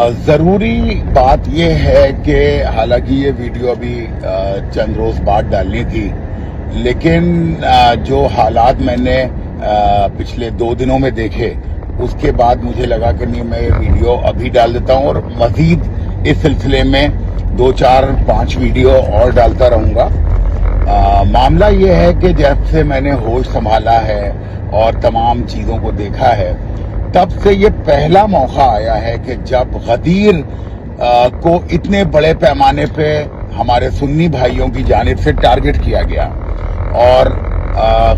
ज़रूरी बात यह है कि हालांकि ये वीडियो अभी चंद रोज़ बाद डालनी थी, लेकिन जो हालात मैंने पिछले 2 दिनों में देखे उसके बाद मुझे लगा कि नहीं, मैं ये वीडियो अभी डाल देता हूँ और मज़ीद इस सिलसिले में 2, 4, 5 वीडियो और डालता रहूँगा। मामला ये है कि जब से मैंने होश संभाला है और तमाम चीज़ों को देखा है, तब से ये पहला मौका आया है कि जब गदीर को इतने बड़े पैमाने पे हमारे सुन्नी भाइयों की जानिब से टारगेट किया गया। और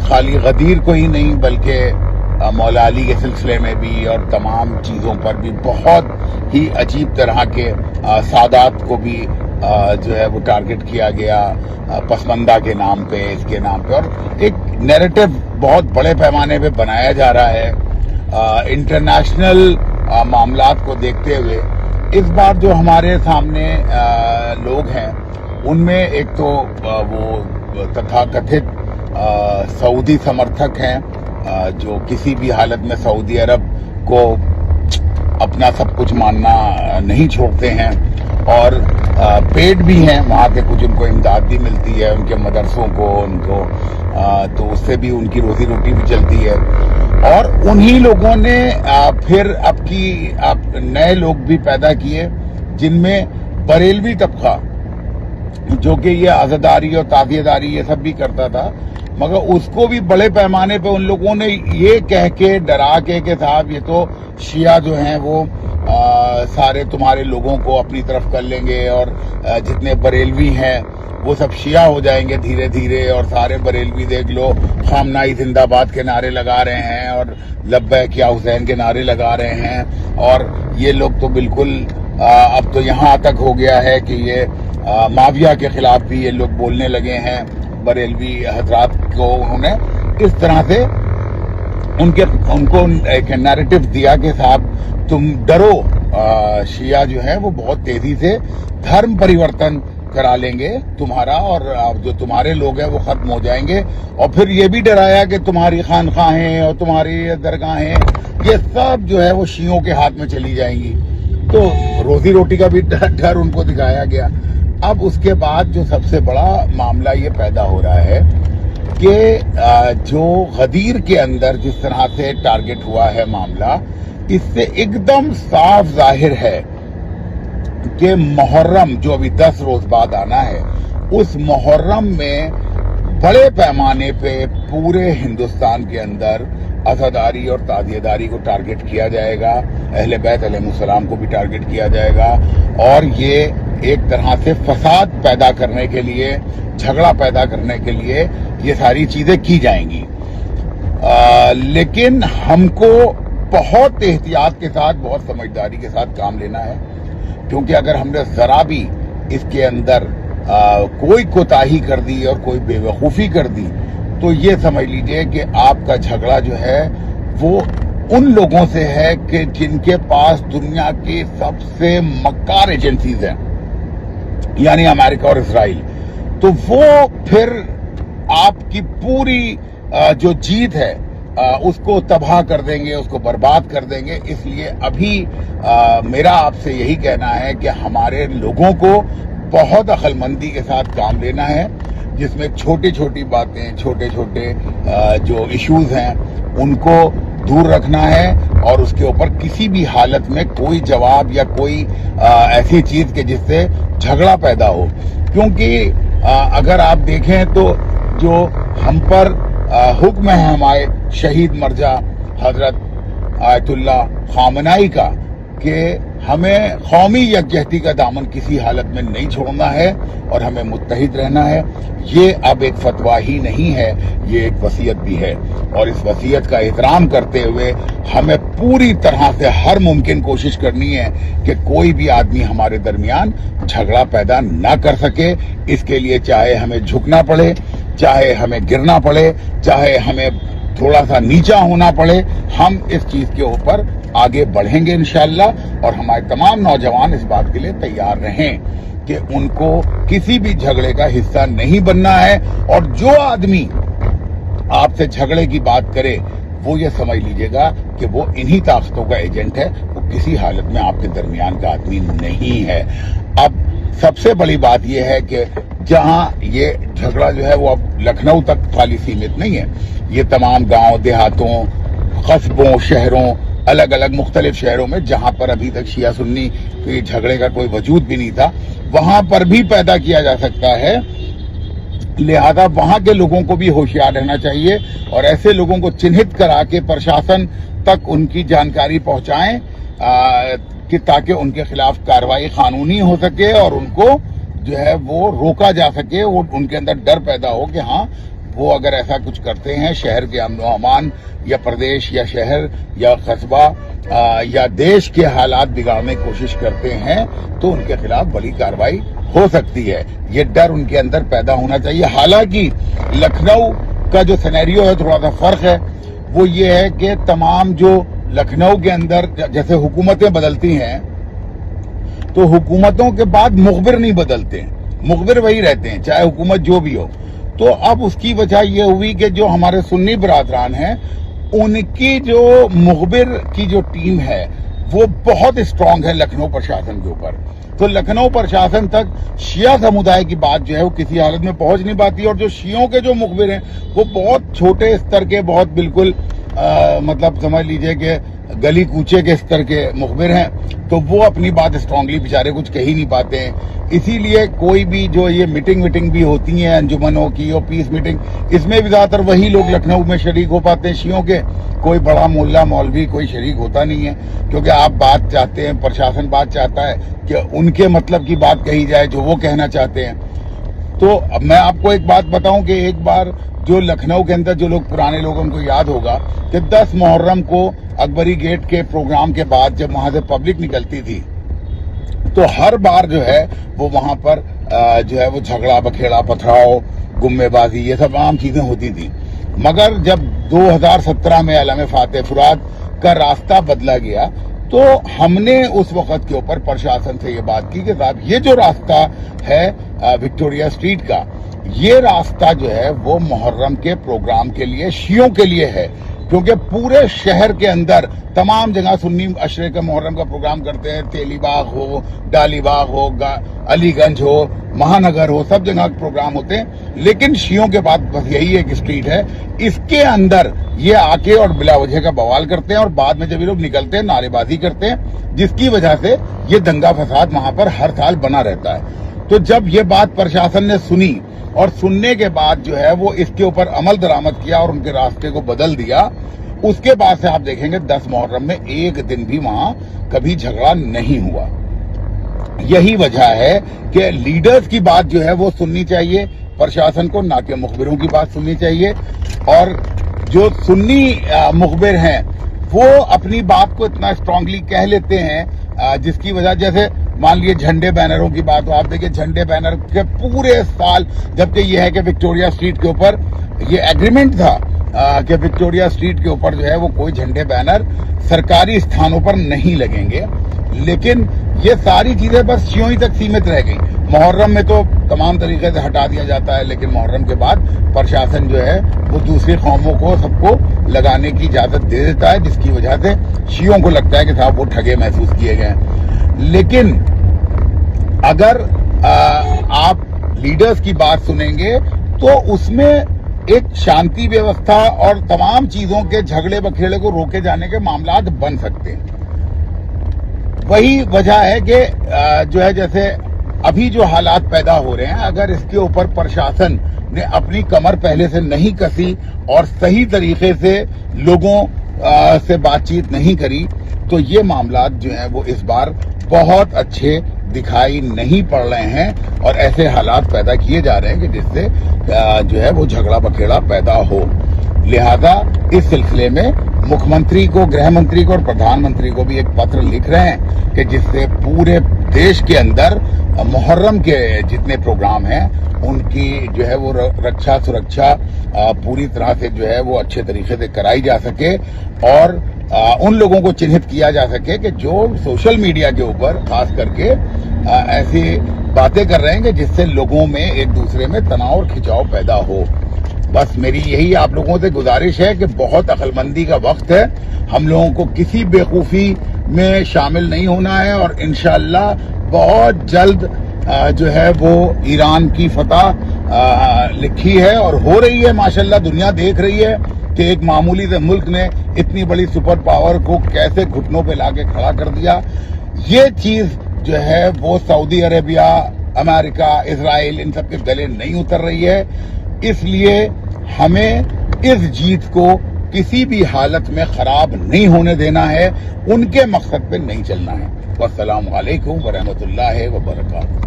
खाली गदीर को ही नहीं बल्कि मौला अली के सिलसिले में भी और तमाम चीज़ों पर भी बहुत ही अजीब तरह के सादात को भी जो है वो टारगेट किया गया, पसमंदा के नाम पे, इसके नाम पे, और एक नैरेटिव बहुत बड़े पैमाने पे बनाया जा रहा है। इंटरनेशनल मामलात को देखते हुए इस बार जो हमारे सामने लोग हैं उनमें एक तो वो तथाकथित सऊदी समर्थक हैं जो किसी भी हालत में सऊदी अरब को अपना सब कुछ मानना नहीं छोड़ते हैं, और पेड भी हैं, वहाँ के कुछ उनको इमदाद भी मिलती है उनके मदरसों को, उनको तो उससे भी उनकी रोजी रोटी भी चलती है। और उन्हीं लोगों ने फिर अब नए लोग भी पैदा किए जिनमें बरेलवी तबका, जो कि ये आज़ादारी और ताज़ियेदारी ये सब भी करता था, मगर उसको भी बड़े पैमाने पे उन लोगों ने ये कह के डरा के कि साहब ये तो शिया जो हैं वो सारे तुम्हारे लोगों को अपनी तरफ कर लेंगे और जितने बरेलवी हैं वो सब शिया हो जाएंगे धीरे धीरे, और सारे बरेलवी देख लो खामनाई जिंदाबाद के नारे लगा रहे हैं और लब्बैक या हुसैन के नारे लगा रहे हैं। और ये लोग तो बिल्कुल अब तो यहाँ तक हो गया है कि ये माविया के खिलाफ भी ये लोग बोलने लगे हैं। बरेलवी हजरात को उन्होंने इस तरह से उनको एक नैरेटिव दिया कि साहब तुम डरो, शिया जो है वो बहुत तेजी से धर्म परिवर्तन करा लेंगे तुम्हारा, और जो तुम्हारे लोग हैं वो खत्म हो जाएंगे। और फिर ये भी डराया कि तुम्हारी खानखाहें और तुम्हारी दरगाहें ये सब जो है वो शियों के हाथ में चली जाएंगी। तो रोजी रोटी का भी डर उनको दिखाया गया। अब उसके बाद जो सबसे बड़ा मामला ये पैदा हो रहा है कि जो गदीर के अंदर जिस तरह से टारगेट हुआ है मामला, इससे एकदम साफ जाहिर है कि मुहर्रम जो अभी 10 रोज बाद आना है, उस मुहर्रम में बड़े पैमाने पे पूरे हिंदुस्तान के अंदर अज़ादारी और ताज़ियेदारी को टारगेट किया जाएगा, अहले बैत अलैहिमुस्सलाम को भी टारगेट किया जाएगा, और ये एक तरह से फसाद पैदा करने के लिए, झगड़ा पैदा करने के लिए ये सारी चीजें की जाएंगी। लेकिन हमको बहुत एहतियात के साथ, बहुत समझदारी के साथ काम लेना है, क्योंकि अगर हमने जरा भी इसके अंदर कोई कोताही कर दी और कोई बेवकूफ़ी कर दी तो ये समझ लीजिए कि आपका झगड़ा जो है वो उन लोगों से है कि जिनके पास दुनिया की सबसे मक्कार एजेंसीज हैं, यानी अमेरिका और इजराइल। तो वो फिर आपकी पूरी जो जीत है उसको तबाह कर देंगे, उसको बर्बाद कर देंगे। इसलिए अभी मेरा आपसे यही कहना है कि हमारे लोगों को बहुत अक्लमंदी के साथ काम लेना है, जिसमें छोटी छोटी बातें, छोटे छोटे जो इश्यूज हैं उनको दूर रखना है, और उसके ऊपर किसी भी हालत में कोई जवाब या कोई ऐसी चीज के जिससे झगड़ा पैदा हो। क्योंकि अगर आप देखें तो जो हम पर हुक्म है हमारे शहीद मर्जा हजरत आयतुल्लाह खामनाई का कि हमें कौमी यकजहती का दामन किसी हालत में नहीं छोड़ना है और हमें मुत्तहिद रहना है, ये अब एक फतवा ही नहीं है, ये एक वसीयत भी है। और इस वसीयत का एहतराम करते हुए हमें पूरी तरह से हर मुमकिन कोशिश करनी है कि कोई भी आदमी हमारे दरमियान झगड़ा पैदा ना कर सके। इसके लिए चाहे हमें झुकना पड़े, चाहे हमें गिरना पड़े, चाहे हमें थोड़ा सा नीचा होना पड़े, हम इस चीज के ऊपर आगे बढ़ेंगे इंशाअल्लाह। और हमारे तमाम नौजवान इस बात के लिए तैयार रहें कि उनको किसी भी झगड़े का हिस्सा नहीं बनना है, और जो आदमी आपसे झगड़े की बात करे वो ये समझ लीजिएगा कि वो इन्हीं ताकतों का एजेंट है, वो किसी हालत में आपके दरमियान का आदमी नहीं है। अब सबसे बड़ी बात यह है कि जहां ये झगड़ा जो है वो अब लखनऊ तक खाली सीमित नहीं है, ये तमाम गांव देहातों, कस्बों, शहरों, अलग अलग मुख्तलिफ शहरों में जहां पर अभी तक शिया सुन्नी के झगड़े का कोई वजूद भी नहीं था, वहां पर भी पैदा किया जा सकता है। लिहाजा वहां के लोगों को भी होशियार रहना चाहिए और ऐसे लोगों को चिन्हित करा के प्रशासन तक उनकी जानकारी पहुंचाएं कि ताकि उनके खिलाफ कार्रवाई कानूनी हो सके और उनको जो है वो रोका जा सके, वो उनके अंदर डर पैदा हो कि हाँ वो अगर ऐसा कुछ करते हैं, शहर के अमन व अमान या प्रदेश या शहर या कस्बा या देश के हालात बिगाड़ने की कोशिश करते हैं तो उनके खिलाफ बड़ी कार्रवाई हो सकती है। ये डर उनके अंदर पैदा होना चाहिए। हालांकि लखनऊ का जो सिनेरियो है थोड़ा सा फर्क है, वो ये है कि तमाम जो लखनऊ के अंदर जैसे हुकूमतें बदलती हैं तो हुकूमतों के बाद मुखबिर नहीं बदलते हैं, मुखबिर वही रहते हैं चाहे हुकूमत जो भी हो। तो अब उसकी वजह यह हुई कि जो हमारे सुन्नी बरादरान हैं उनकी जो मुखबिर की जो टीम है वो बहुत स्ट्रांग है लखनऊ प्रशासन के ऊपर। तो लखनऊ प्रशासन तक शिया समुदाय की बात जो है वो किसी हालत में पहुंच नहीं पाती और जो शियों के जो मुखबिर हैं वो बहुत छोटे स्तर के, बहुत बिल्कुल मतलब समझ लीजिए कि गली कूचे के स्तर के मुखबिर हैं, तो वो अपनी बात स्ट्रांगली बेचारे कुछ कह ही नहीं पाते हैं। इसीलिए कोई भी जो ये मीटिंग भी होती है अंजुमनों की और पीस मीटिंग, इसमें भी ज्यादातर वही लोग लखनऊ में शरीक हो पाते हैं शियों के, कोई बड़ा मुल्ला मौलवी कोई शरीक होता नहीं है, क्योंकि आप बात चाहते हैं, प्रशासन बात चाहता है कि उनके मतलब की बात कही जाए जो वो कहना चाहते हैं। तो अब मैं आपको एक बात बताऊं कि एक बार जो लखनऊ के अंदर जो लोग पुराने लोगों को याद होगा कि 10 मुहर्रम को अकबरी गेट के प्रोग्राम के बाद जब वहां से पब्लिक निकलती थी तो हर बार जो है वो वहां पर जो है वो झगड़ा बखेड़ा पथराव गुम्मेबाजी ये सब आम चीजें होती थी। मगर जब 2017 में अलम फातेह फुरात का रास्ता बदला गया तो हमने उस वक्त के ऊपर प्रशासन से ये बात की कि साहब ये जो रास्ता है विक्टोरिया स्ट्रीट का, ये रास्ता जो है वो मुहर्रम के प्रोग्राम के लिए, शियों के लिए है, क्योंकि पूरे शहर के अंदर तमाम जगह सुन्नी अशरे का मुहर्रम का प्रोग्राम करते हैं, तेलीबाग हो, डालीबाग हो, अलीगंज हो, महानगर हो, सब जगह प्रोग्राम होते हैं। लेकिन शियों के बाद बस यही एक स्ट्रीट है, इसके अंदर ये आके और बिला वजह का बवाल करते हैं और बाद में जब ये लोग निकलते हैं नारेबाजी करते हैं, जिसकी वजह से ये दंगा फसाद वहां पर हर साल बना रहता है। तो जब ये बात प्रशासन ने सुनी और सुनने के बाद जो है वो इसके ऊपर अमल दरामद किया और उनके रास्ते को बदल दिया, उसके बाद से आप देखेंगे 10 मुहर्रम में एक दिन भी वहां कभी झगड़ा नहीं हुआ। यही वजह है कि लीडर्स की बात जो है वो सुननी चाहिए प्रशासन को, ना कि मुखबिरों की बात सुननी चाहिए। और जो सुन्नी मुखबिर हैं वो अपनी बात को इतना स्ट्रांगली कह लेते हैं जिसकी वजह, जैसे मान लिए झंडे बैनरों की बात हो, आप देखिए झंडे बैनर के पूरे साल, जबकि यह है कि विक्टोरिया स्ट्रीट के ऊपर ये एग्रीमेंट था कि विक्टोरिया स्ट्रीट के ऊपर जो है वो कोई झंडे बैनर सरकारी स्थानों पर नहीं लगेंगे, लेकिन ये सारी चीजें बस शियों ही तक सीमित रह गई। मुहर्रम में तो तमाम तरीके से हटा दिया जाता है, लेकिन मुहर्रम के बाद प्रशासन जो है वो दूसरी कौमों को सबको लगाने की इजाजत दे देता है, जिसकी वजह से शियों को लगता है कि साहब वो ठगे महसूस किए गए। लेकिन अगर आप लीडर्स की बात सुनेंगे तो उसमें एक शांति व्यवस्था और तमाम चीजों के झगड़े बखेड़े को रोके जाने के मामला बन सकते हैं। वही वजह है कि जो है जैसे अभी जो हालात पैदा हो रहे हैं, अगर इसके ऊपर प्रशासन ने अपनी कमर पहले से नहीं कसी और सही तरीके से लोगों से बातचीत नहीं करी तो ये मामला जो है वो इस बार बहुत अच्छे दिखाई नहीं पड़ रहे हैं और ऐसे हालात पैदा किए जा रहे हैं कि जिससे जो है वो झगड़ा बखेड़ा पैदा हो। लिहाजा इस सिलसिले में मुख्यमंत्री को, गृह मंत्री को और प्रधानमंत्री को भी एक पत्र लिख रहे हैं कि जिससे पूरे देश के अंदर मुहर्रम के जितने प्रोग्राम हैं उनकी जो है वो रक्षा सुरक्षा पूरी तरह से जो है वो अच्छे तरीके से कराई जा सके और उन लोगों को चिन्हित किया जा सके कि जो सोशल मीडिया के ऊपर खास करके ऐसी बातें कर रहे हैं कि जिससे लोगों में एक दूसरे में तनाव और खिंचाव पैदा हो। بس میری یہی آپ لوگوں سے گزارش ہے کہ بہت عقل مندی کا وقت ہے، ہم لوگوں کو کسی بیوقوفی میں شامل نہیں ہونا ہے، اور انشاءاللہ بہت جلد جو ہے وہ ایران کی فتح لکھی ہے اور ہو رہی ہے. ماشاءاللہ دنیا دیکھ رہی ہے کہ ایک معمولی سے ملک نے اتنی بڑی سپر پاور کو کیسے گھٹنوں پہ لا کے کھڑا کر دیا. یہ چیز جو ہے وہ سعودی عربیہ، امریکہ، اسرائیل ان سب کے گلے نہیں اتر رہی ہے. اس لیے ہمیں اس جیت کو کسی بھی حالت میں خراب نہیں ہونے دینا ہے، ان کے مقصد پہ نہیں چلنا ہے. والسلام علیکم ورحمۃ اللہ وبرکاتہ.